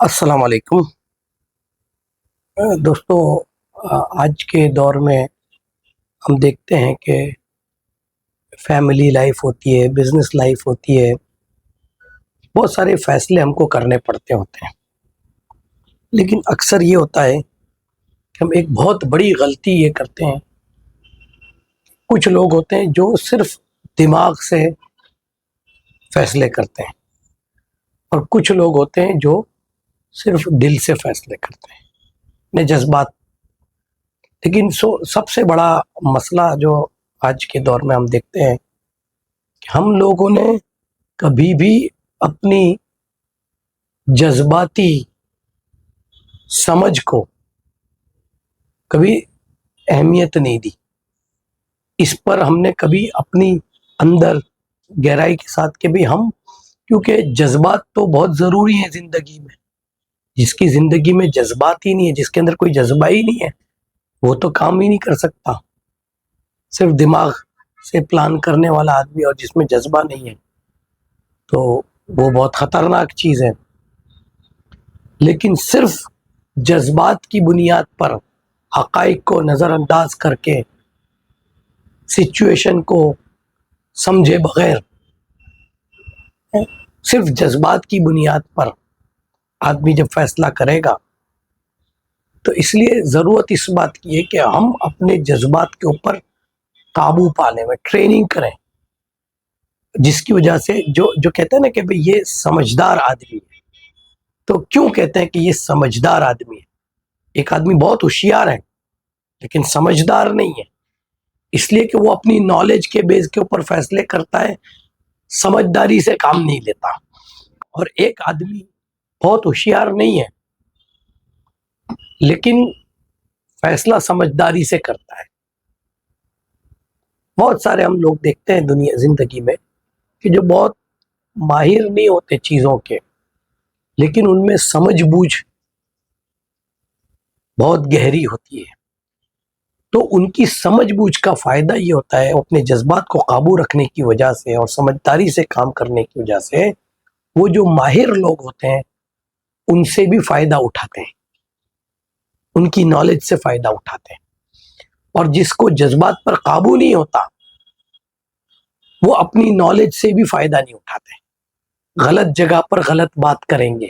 السلام علیکم دوستو، آج کے دور میں ہم دیکھتے ہیں کہ فیملی لائف ہوتی ہے، بزنس لائف ہوتی ہے، بہت سارے فیصلے ہم کو کرنے پڑتے ہوتے ہیں، لیکن اکثر یہ ہوتا ہے کہ ہم ایک بہت بڑی غلطی یہ کرتے ہیں۔ کچھ لوگ ہوتے ہیں جو صرف دماغ سے فیصلے کرتے ہیں، اور کچھ لوگ ہوتے ہیں جو صرف دل سے فیصلے کرتے ہیں، اپنے جذبات۔ لیکن سب سے بڑا مسئلہ جو آج کے دور میں ہم دیکھتے ہیں کہ ہم لوگوں نے کبھی بھی اپنی جذباتی سمجھ کو کبھی اہمیت نہیں دی۔ اس پر ہم نے کبھی اپنی اندر گہرائی کے ساتھ کہ بھی ہم، کیونکہ جذبات تو بہت ضروری ہیں زندگی میں۔ جس کی زندگی میں جذبات ہی نہیں ہے، جس کے اندر کوئی جذبہ ہی نہیں ہے، وہ تو کام ہی نہیں کر سکتا۔ صرف دماغ سے پلان کرنے والا آدمی اور جس میں جذبہ نہیں ہے تو وہ بہت خطرناک چیز ہے۔ لیکن صرف جذبات کی بنیاد پر حقائق کو نظر انداز کر کے سچویشن کو سمجھے بغیر صرف جذبات کی بنیاد پر آدمی جب فیصلہ کرے گا تو اس لیے ضرورت اس بات کی ہے کہ ہم اپنے جذبات کے اوپر قابو پانے میں ٹریننگ کریں، جس کی وجہ سے جو کہتے ہیں نا کہ بھئی یہ سمجھدار آدمی ہے۔ تو کیوں کہتے ہیں کہ یہ سمجھدار آدمی ہے؟ ایک آدمی بہت ہوشیار ہے لیکن سمجھدار نہیں ہے، اس لیے کہ وہ اپنی نالج کے بیس کے اوپر فیصلے کرتا ہے، سمجھداری سے کام نہیں لیتا۔ اور ایک آدمی بہت ہوشیار نہیں ہے لیکن فیصلہ سمجھداری سے کرتا ہے۔ بہت سارے ہم لوگ دیکھتے ہیں دنیا زندگی میں کہ جو بہت ماہر نہیں ہوتے چیزوں کے، لیکن ان میں سمجھ بوجھ بہت گہری ہوتی ہے۔ تو ان کی سمجھ بوجھ کا فائدہ یہ ہوتا ہے، اپنے جذبات کو قابو رکھنے کی وجہ سے اور سمجھداری سے کام کرنے کی وجہ سے وہ جو ماہر لوگ ہوتے ہیں ان سے بھی فائدہ اٹھاتے ہیں، ان کی نالج سے فائدہ اٹھاتے ہیں۔ اور جس کو جذبات پر قابو نہیں ہوتا وہ اپنی نالج سے بھی فائدہ نہیں اٹھاتے، غلط جگہ پر غلط بات کریں گے،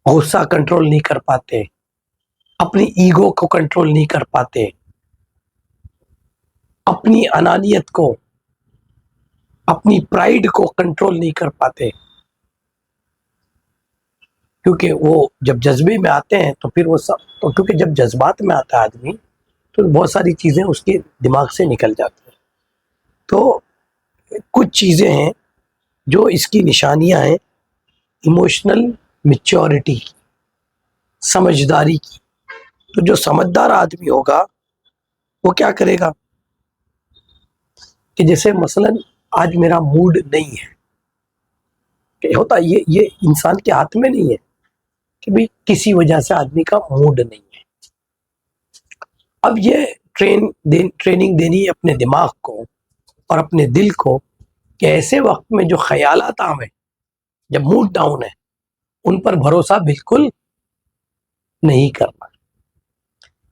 غصہ کنٹرول نہیں کر پاتے، اپنی ایگو کو کنٹرول نہیں کر پاتے، اپنی انانیت کو، اپنی پرائیڈ کو کنٹرول نہیں کر پاتے، کیونکہ وہ جب جذبے میں آتے ہیں تو پھر وہ تو کیونکہ جب جذبات میں آتا ہے آدمی تو بہت ساری چیزیں اس کے دماغ سے نکل جاتی ہیں۔ تو کچھ چیزیں ہیں جو اس کی نشانیاں ہیں ایموشنل میچورٹی کی، سمجھداری کی۔ تو جو سمجھدار آدمی ہوگا وہ کیا کرے گا کہ جیسے مثلا آج میرا موڈ نہیں ہے، کہ ہوتا یہ انسان کے ہاتھ میں نہیں ہے کہ بھی کسی وجہ سے آدمی کا موڈ نہیں ہے۔ اب یہ ٹریننگ دینی ہے اپنے دماغ کو اور اپنے دل کو کہ ایسے وقت میں جو خیالات آویں، جب موڈ ڈاؤن ہے، ان پر بھروسہ بالکل نہیں کرنا،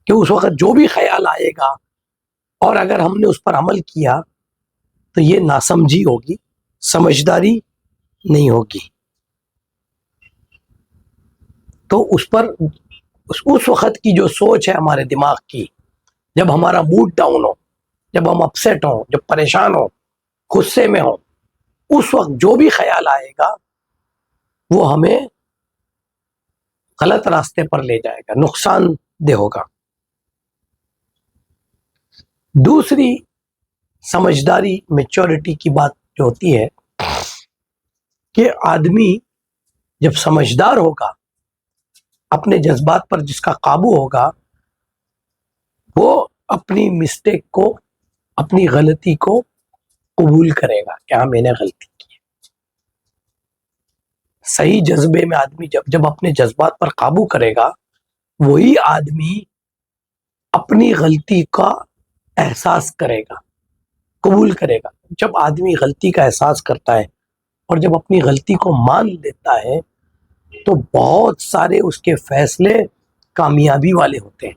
کہ اس وقت جو بھی خیال آئے گا اور اگر ہم نے اس پر عمل کیا تو یہ ناسمجھی ہوگی، سمجھداری نہیں ہوگی۔ تو اس وقت کی جو سوچ ہے ہمارے دماغ کی، جب ہمارا موڈ ڈاؤن ہو، جب ہم اپسیٹ ہوں، جب پریشان ہوں، غصے میں ہوں، اس وقت جو بھی خیال آئے گا وہ ہمیں غلط راستے پر لے جائے گا، نقصان دہ ہوگا۔ دوسری سمجھداری میچورٹی کی بات جو ہوتی ہے کہ آدمی جب سمجھدار ہوگا، اپنے جذبات پر جس کا قابو ہوگا، وہ اپنی مسٹیک کو، اپنی غلطی کو قبول کرے گا کہ ہاں میں نے غلطی کی۔ صحیح جذبے میں آدمی جب اپنے جذبات پر قابو کرے گا، وہی آدمی اپنی غلطی کا احساس کرے گا، قبول کرے گا۔ جب آدمی غلطی کا احساس کرتا ہے اور جب اپنی غلطی کو مان لیتا ہے تو بہت سارے اس کے فیصلے کامیابی والے ہوتے ہیں.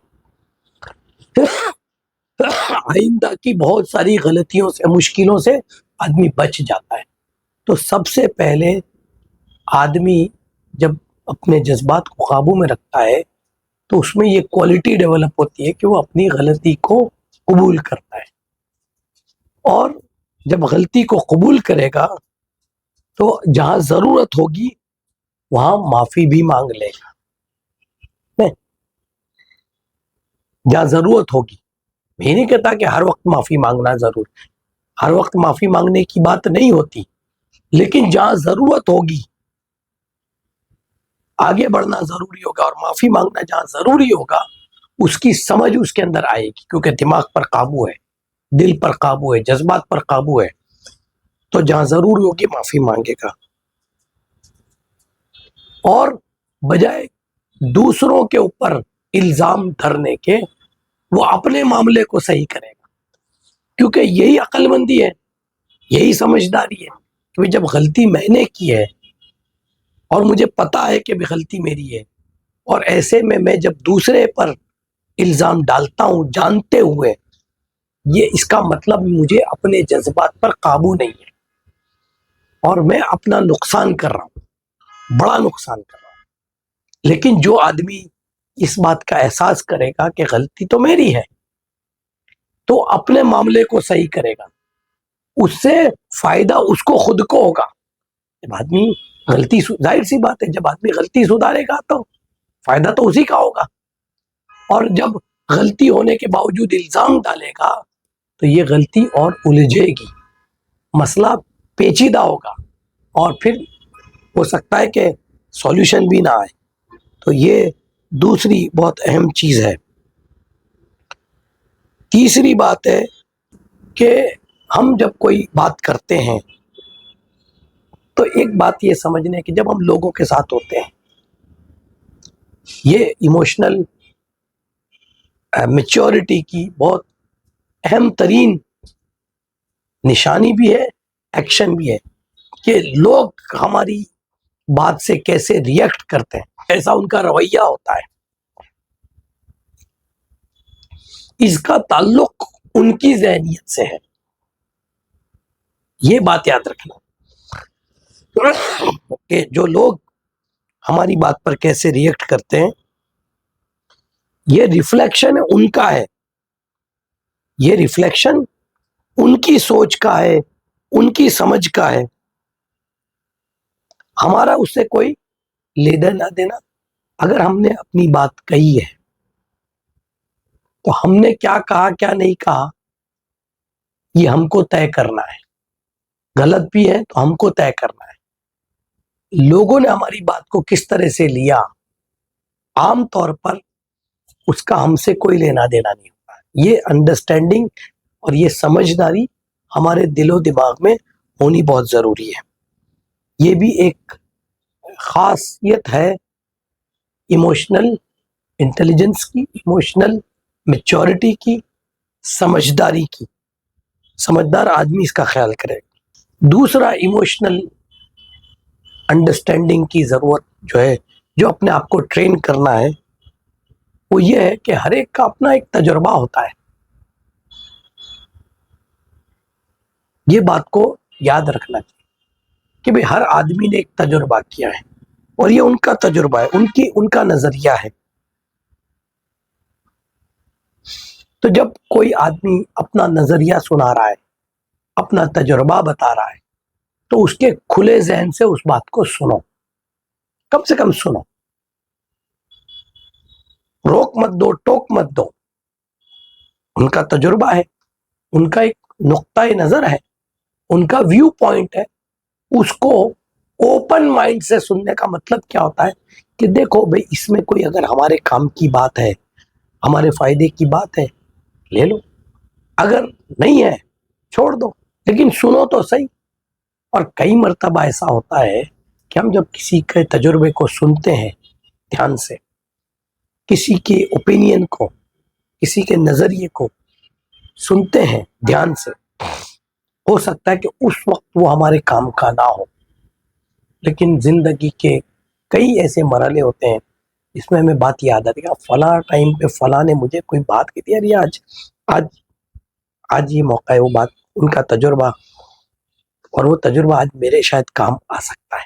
آئندہ کی بہت ساری غلطیوں سے مشکلوں سے آدمی بچ جاتا ہے. تو سب سے پہلے آدمی جب اپنے جذبات کو قابو میں رکھتا ہے تو اس میں یہ کوالٹی ڈیولپ ہوتی ہے کہ وہ اپنی غلطی کو قبول کرتا ہے, اور جب غلطی کو قبول کرے گا تو جہاں ضرورت ہوگی وہاں معافی بھی مانگ لے گا. نہیں, جہاں ضرورت ہوگی, میں نہیں کہتا کہ ہر وقت معافی مانگنا ضرور, ہر وقت معافی مانگنے کی بات نہیں ہوتی, لیکن جہاں ضرورت ہوگی آگے بڑھنا ضروری ہوگا, اور معافی مانگنا جہاں ضروری ہوگا اس کی سمجھ اس کے اندر آئے گی, کیونکہ دماغ پر قابو ہے, دل پر قابو ہے, جذبات پر قابو ہے. تو جہاں ضروری ہوگی معافی مانگے گا, اور بجائے دوسروں کے اوپر الزام دھرنے کے وہ اپنے معاملے کو صحیح کرے گا, کیونکہ یہی عقل مندی ہے, یہی سمجھداری ہے کہ جب غلطی میں نے کی ہے اور مجھے پتا ہے کہ غلطی میری ہے, اور ایسے میں جب دوسرے پر الزام ڈالتا ہوں جانتے ہوئے, یہ اس کا مطلب مجھے اپنے جذبات پر قابو نہیں ہے اور میں اپنا نقصان کر رہا ہوں, بڑا نقصان کر رہا ہوں. لیکن جو آدمی اس بات کا احساس کرے گا کہ غلطی تو میری ہے تو اپنے معاملے کو صحیح کرے گا, اس سے فائدہ اس کو خود کو ہوگا. جب آدمی غلطی, ظاہر سی بات ہے, جب آدمی غلطی سدھارے گا تو فائدہ تو اسی کا ہوگا, اور جب غلطی ہونے کے باوجود الزام ڈالے گا تو یہ غلطی اور الجھے گی, مسئلہ پیچیدہ ہوگا, اور پھر ہو سکتا ہے کہ سولوشن بھی نہ آئے. تو یہ دوسری بہت اہم چیز ہے. تیسری بات ہے کہ ہم جب کوئی بات کرتے ہیں تو ایک بات یہ سمجھنے کہ جب ہم لوگوں کے ساتھ ہوتے ہیں, یہ ایموشنل میچورٹی کی بہت اہم ترین نشانی بھی ہے, ایکشن بھی ہے, کہ لوگ ہماری بات سے کیسے ریئیکٹ کرتے ہیں, ایسا ان کا رویہ ہوتا ہے. اس کا تعلق ان کی ذہنیت سے ہے, یہ بات یاد رکھنا کہ جو لوگ ہماری بات پر کیسے ریئیکٹ کرتے ہیں یہ ریفلیکشن ان کا ہے, یہ ریفلیکشن ان کی سوچ کا ہے, ان کی سمجھ کا ہے. ہمارا اس سے کوئی لینا نہ دینا. اگر ہم نے اپنی بات کہی ہے تو ہم نے کیا کہا کیا نہیں کہا یہ ہم کو طے کرنا ہے, غلط بھی ہے تو ہم کو طے کرنا ہے. لوگوں نے ہماری بات کو کس طرح سے لیا, عام طور پر اس کا ہم سے کوئی لینا دینا نہیں ہوتا. یہ انڈرسٹینڈنگ اور یہ سمجھداری ہمارے دل و دماغ میں ہونی بہت ضروری ہے. یہ بھی ایک خاصیت ہے ایموشنل انٹیلیجنس کی, ایموشنل میچورٹی کی, سمجھداری کی. سمجھدار آدمی اس کا خیال کرے. دوسرا ایموشنل انڈرسٹینڈنگ کی ضرورت جو ہے, جو اپنے آپ کو ٹرین کرنا ہے, وہ یہ ہے کہ ہر ایک کا اپنا ایک تجربہ ہوتا ہے. یہ بات کو یاد رکھنا چاہیے کہ بھئی ہر آدمی نے ایک تجربہ کیا ہے اور یہ ان کا تجربہ ہے, ان کا نظریہ ہے. تو جب کوئی آدمی اپنا نظریہ سنا رہا ہے, اپنا تجربہ بتا رہا ہے, تو اس کے کھلے ذہن سے اس بات کو سنو, کم سے کم سنو, روک مت دو, ٹوک مت دو. ان کا تجربہ ہے, ان کا ایک نقطۂ نظر ہے, ان کا ویو پوائنٹ ہے. اس کو اوپن مائنڈ سے سننے کا مطلب کیا ہوتا ہے کہ دیکھو بھئی اس میں کوئی اگر ہمارے کام کی بات ہے, ہمارے فائدے کی بات ہے, لے لو, اگر نہیں ہے چھوڑ دو, لیکن سنو تو صحیح. اور کئی مرتبہ ایسا ہوتا ہے کہ ہم جب کسی کے تجربے کو سنتے ہیں دھیان سے, کسی کے اوپینین کو, کسی کے نظریے کو سنتے ہیں دھیان سے, ہو سکتا ہے کہ اس وقت وہ ہمارے کام کا نہ ہو, لیکن زندگی کے کئی ایسے مرحلے ہوتے ہیں جس میں ہمیں بات یاد آتی ہے کہ فلاں ٹائم پہ فلاں نے مجھے کوئی بات کی تھی یار، یہ آج آج یہ موقع ہے، وہ بات، ان کا تجربہ، اور وہ تجربہ آج میرے شاید کام آ سکتا ہے.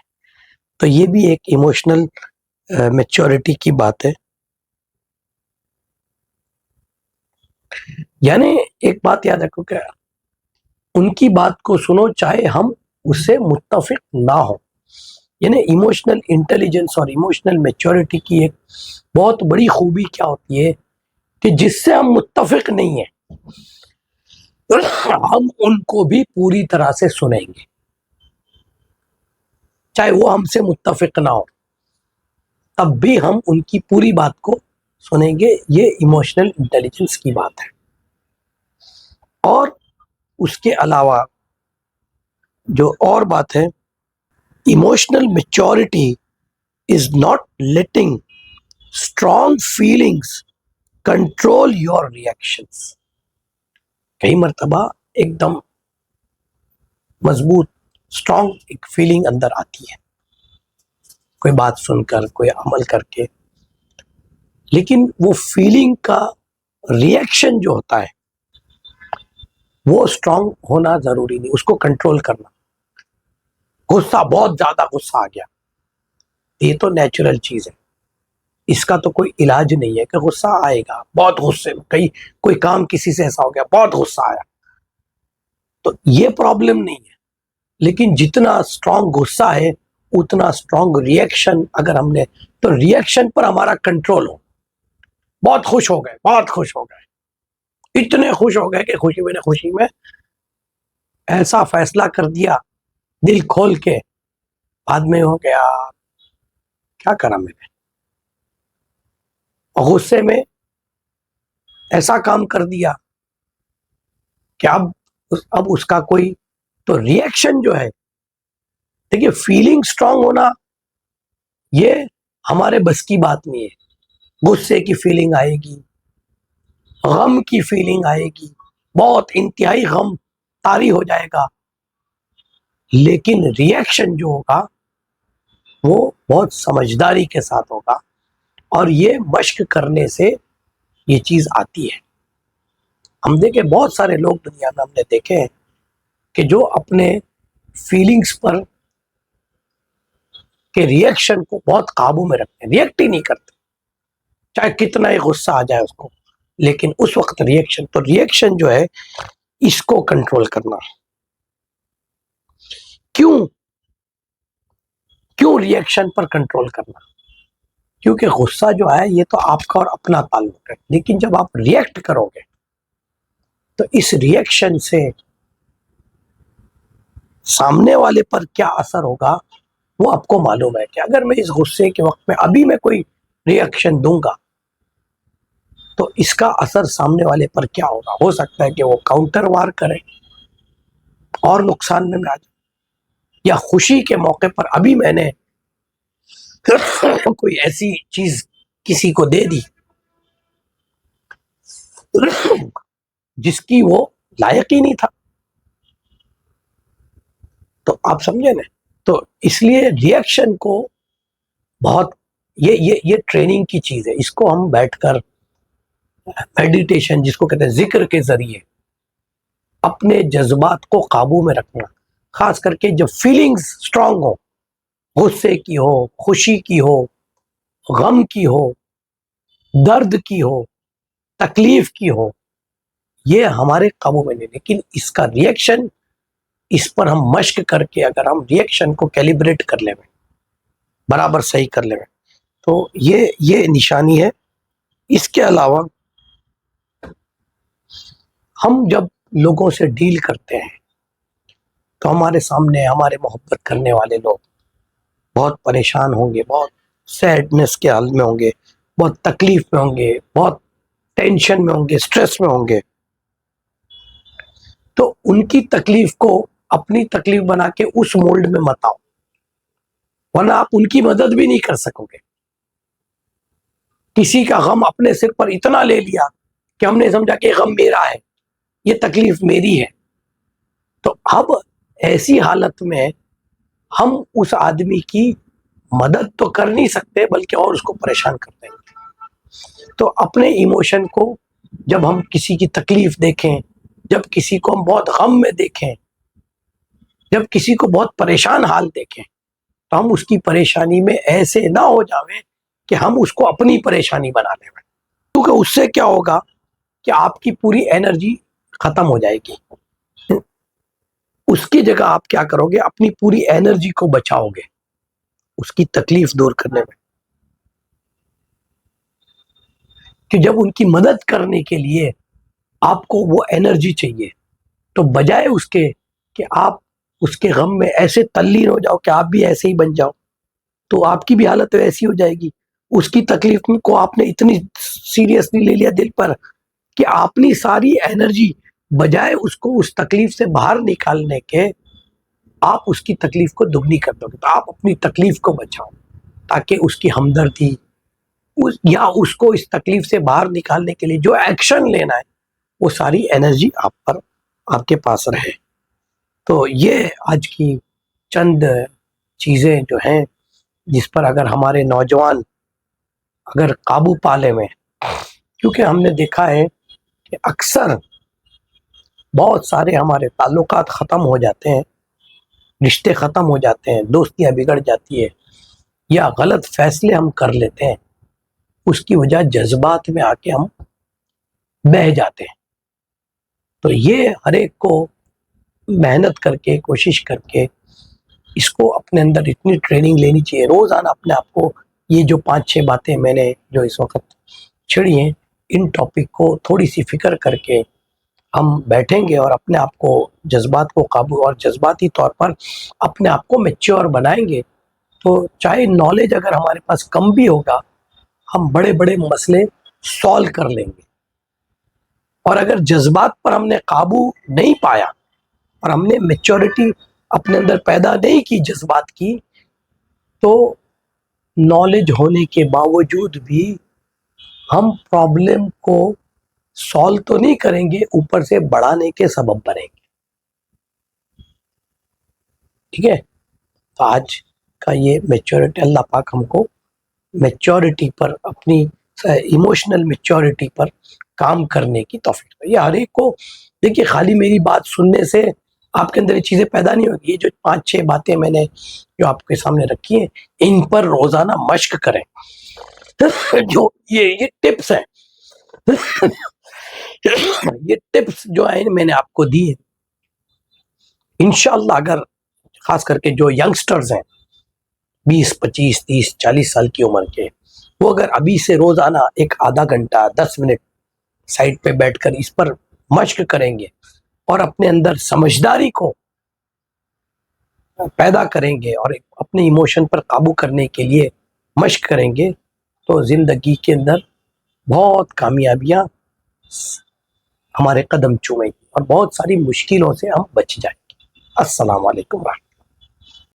تو یہ بھی ایک ایموشنل میچورٹی کی بات ہے. یعنی ایک بات یاد رکھو کہ ان کی بات کو سنو چاہے ہم اس سے متفق نہ ہو. یعنی ایموشنل انٹیلیجنس اور ایموشنل میچورٹی کی ایک بہت بڑی خوبی کیا ہوتی ہے کہ جس سے ہم متفق نہیں ہیں ہم ان کو بھی پوری طرح سے سنیں گے، چاہے وہ ہم سے متفق نہ ہو، تب بھی ہم ان کی پوری بات کو سنیں گے. یہ ایموشنل انٹیلیجنس کی بات ہے. اور اس کے علاوہ جو اور بات ہے، emotional maturity is not letting strong feelings control your reactions. کئی مرتبہ ایک دم مضبوط اسٹرانگ ایک فیلنگ اندر آتی ہے کوئی بات سن کر، کوئی عمل کر کے، لیکن وہ فیلنگ کا ریئیکشن جو ہوتا ہے وہ اسٹرانگ ہونا ضروری نہیں، اس کو کنٹرول کرنا. غصہ، بہت زیادہ غصہ آ گیا، یہ تو نیچرل چیز ہے، اس کا تو کوئی علاج نہیں ہے کہ غصہ آئے گا. بہت غصے میں کوئی کام کسی سے ایسا ہو گیا، بہت غصہ آیا، تو یہ پرابلم نہیں ہے. لیکن جتنا اسٹرانگ غصہ ہے اتنا اسٹرانگ ریئیکشن اگر ہم نے، تو ریئیکشن پر ہمارا کنٹرول ہو. بہت خوش ہو گئے، بہت خوش ہو گئے، اتنے خوش ہو گئے کہ خوشی میں ایسا فیصلہ کر دیا دل کھول کے، بعد میں ہو گیا کیا کرا میں نے، غصے میں ایسا کام کر دیا کہ اب اس کا کوئی تو ریئیکشن جو ہے، دیکھیے فیلنگ اسٹرانگ ہونا یہ ہمارے بس کی بات نہیں ہے. غصے کی فیلنگ آئے گی، غم کی فیلنگ آئے گی، بہت انتہائی غم طاری ہو جائے گا، لیکن ریئیکشن جو ہوگا وہ بہت سمجھداری کے ساتھ ہوگا. اور یہ مشق کرنے سے یہ چیز آتی ہے. ہم دیکھیں بہت سارے لوگ دنیا میں ہم نے دیکھے ہیں کہ جو اپنے فیلنگز پر کے ریئیکشن کو بہت قابو میں رکھتے ہیں، ریئیکٹ ہی نہیں کرتے چاہے کتنا ہی غصہ آ جائے اس کو، لیکن اس وقت ریئیکشن جو ہے اس کو کنٹرول کرنا. کیوں ریئیکشن پر کنٹرول کرنا؟ کیونکہ غصہ جو ہے یہ تو آپ کا اور اپنا تعلق ہے، لیکن جب آپ ریئیکٹ کرو گے تو اس ریئیکشن سے سامنے والے پر کیا اثر ہوگا وہ آپ کو معلوم ہے کہ اگر میں اس غصے کے وقت میں ابھی میں کوئی ریئیکشن دوں گا تو اس کا اثر سامنے والے پر کیا ہوگا. ہو سکتا ہے کہ وہ کاؤنٹر وار کرے اور نقصان میں آ جائے، یا خوشی کے موقع پر ابھی میں نے کوئی ایسی چیز کسی کو دے دی جس کی وہ لائق ہی نہیں تھا. تو آپ سمجھے نا، تو اس لیے ریئیکشن کو بہت یہ ٹریننگ کی چیز ہے. اس کو ہم بیٹھ کر میڈیٹیشن جس کو کہتے ہیں ذکر کے ذریعے اپنے جذبات کو قابو میں رکھنا، خاص کر کے جب فیلنگز اسٹرانگ ہو، غصے کی ہو، خوشی کی ہو، غم کی ہو، درد کی ہو، تکلیف کی ہو، یہ ہمارے قابو میں نہیں. لیکن اس کا ریئیکشن، اس پر ہم مشق کر کے اگر ہم ریئیکشن کو کیلیبریٹ کر لیں، برابر صحیح کر لیں، تو یہ نشانی ہے. اس کے علاوہ ہم جب لوگوں سے ڈیل کرتے ہیں تو ہمارے سامنے ہمارے محبت کرنے والے لوگ بہت پریشان ہوں گے، بہت سیڈنس کے حال میں ہوں گے، بہت تکلیف میں ہوں گے، بہت ٹینشن میں ہوں گے، سٹریس میں ہوں گے. تو ان کی تکلیف کو اپنی تکلیف بنا کے اس مولڈ میں مت آؤ، ورنہ آپ ان کی مدد بھی نہیں کر سکو گے. کسی کا غم اپنے سر پر اتنا لے لیا کہ ہم نے سمجھا کہ غم میرا ہے، یہ تکلیف میری ہے. تو اب ایسی حالت میں ہم اس آدمی کی مدد تو کر نہیں سکتے بلکہ اور اس کو پریشان کر دیں گے. تو اپنے ایموشن کو جب ہم کسی کی تکلیف دیکھیں، جب کسی کو ہم بہت غم میں دیکھیں، جب کسی کو بہت پریشان حال دیکھیں، تو ہم اس کی پریشانی میں ایسے نہ ہو جاویں کہ ہم اس کو اپنی پریشانی بنا لیں. کیونکہ اس سے کیا ہوگا کہ آپ کی پوری انرجی ختم ہو جائے گی. اس کی جگہ آپ کیا کرو گے، اپنی پوری انرجی کو بچاؤ گے اس کی تکلیف دور کرنے میں. کہ جب ان کی مدد کرنے کے لیے آپ کو وہ انرجی چاہیے، تو بجائے اس کے کہ آپ اس کے غم میں ایسے تلین ہو جاؤ کہ آپ بھی ایسے ہی بن جاؤ، تو آپ کی بھی حالت ایسی ہو جائے گی. اس کی تکلیف کو آپ نے اتنی سیریسلی لے لیا دل پر کہ اپنی ساری انرجی بجائے اس کو اس تکلیف سے باہر نکالنے کے آپ اس کی تکلیف کو دگنی کر دو گے. تو آپ اپنی تکلیف کو بچاؤ تاکہ اس کی ہمدردی یا اس کو اس تکلیف سے باہر نکالنے کے لیے جو ایکشن لینا ہے وہ ساری انرجی آپ کے پاس رہے. تو یہ آج کی چند چیزیں جو ہیں جس پر اگر ہمارے نوجوان اگر قابو پا لے میں، کیونکہ ہم نے دیکھا ہے کہ اکثر بہت سارے ہمارے تعلقات ختم ہو جاتے ہیں، رشتے ختم ہو جاتے ہیں، دوستیاں بگڑ جاتی ہے یا غلط فیصلے ہم کر لیتے ہیں، اس کی وجہ جذبات میں آ کے ہم بہہ جاتے ہیں. تو یہ ہر ایک کو محنت کر کے کوشش کر کے اس کو اپنے اندر اتنی ٹریننگ لینی چاہیے روزانہ اپنے آپ کو. یہ جو 5-6 باتیں میں نے جو اس وقت چھڑی ہیں، ان ٹاپک کو تھوڑی سی فکر کر کے ہم بیٹھیں گے اور اپنے آپ کو جذبات کو قابو اور جذباتی طور پر اپنے آپ کو میچور بنائیں گے، تو چاہے نالج اگر ہمارے پاس کم بھی ہوگا ہم بڑے بڑے مسئلے سولو کر لیں گے. اور اگر جذبات پر ہم نے قابو نہیں پایا اور ہم نے میچورٹی اپنے اندر پیدا نہیں کی جذبات کی، تو نالج ہونے کے باوجود بھی ہم پرابلم کو سولو تو نہیں کریں گے، اوپر سے بڑھانے کے سبب بنیں گے. ٹھیک ہے؟ تو آج کا یہ میچورٹی، اللہ پاک ہم کو میچورٹی پر، اپنی ایموشنل میچورٹی پر کام کرنے کی توفیق ہے. یہ ہر ایک کو دیکھیے، خالی میری بات سننے سے آپ کے اندر یہ چیزیں پیدا نہیں ہوگی. یہ جو 5-6 باتیں میں نے جو آپ کے سامنے رکھی ہیں، ان پر روزانہ مشق کریں. جو یہ ٹپس ہیں یہ ٹپس جو ہیں میں نے آپ کو دی ہیں، انشاءاللہ اگر خاص کر کے جو ینگسٹرز ہیں 20 25 30 40 سال کی عمر کے، وہ اگر ابھی سے روزانہ ایک آدھا گھنٹہ 10 منٹ سائٹ پہ بیٹھ کر اس پر مشق کریں گے اور اپنے اندر سمجھداری کو پیدا کریں گے اور اپنے ایموشن پر قابو کرنے کے لیے مشق کریں گے، تو زندگی کے اندر بہت کامیابیاں ہمارے قدم چومیں گی اور بہت ساری مشکلوں سے ہم بچ جائیں گے. السلام علیکم ورحمۃ اللہ.